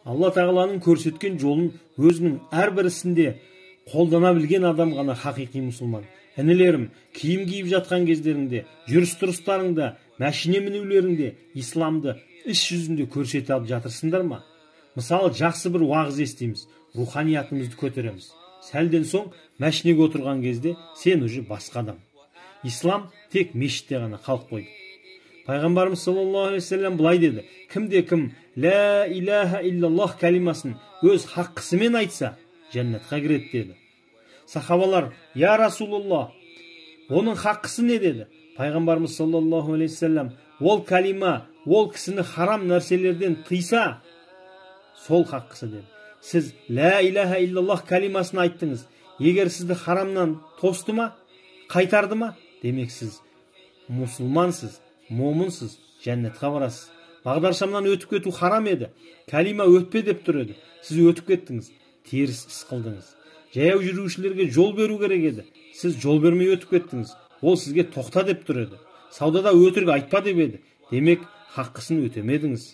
Алла тағаланың көрсеткен жолын өзінің әрбір ісінде қолдана білген адам ғана хақиқи мұсылман. Інілерім, киім киіп жатқан кездеріңде, жүріс-тұрыстарыңда, мәшине мінулеріңде исламды іс жүзінде көрсете алып жатырсыңдар ма? Мысалы, жақсы бір уағыз естиміз, руханиятымызды көтереміз. Сәлден соң мәшинеге отырған кезде сен уже басқа адам. Ислам тек мешітте ғана қалып қойды. Пайғамбарымыз саллаллаху алейхи вассалам былай деді: кімде-кім ля иляха иллаллах кәлимасын өз хаққысымен айтса, жәннатқа кіреді деді. Сахабалар: я Расулулла, оның хаққысы не деді? Пайғамбарымыз саллаллаху алейхи вассалам: ол кәлима, ол кісіні харам нәрселерден тыйса, сол хаққысы деді. Сіз ля иляха иллаллах кәлимасын айттыңыз. Егер сізді харамнан тосты ма, қайтарды ма, демек сіз мұсылмансыз, момынсыз, жәннатқа барасыз. Бағдаршамнан өтіп кету харам еді. Кәлима өтпе деп тұр еді. Сіз өтіп кеттіңіз, теріс іс қылдыңыз. Жаяу жүрушілерге жол беру керек еді. Сіз жол бермей өтіп кеттіңіз. Ол сізге тоқта деп тұр еді. Саудада өтірік айтпа деп еді. Демек, хаққысын өтемедіңіз.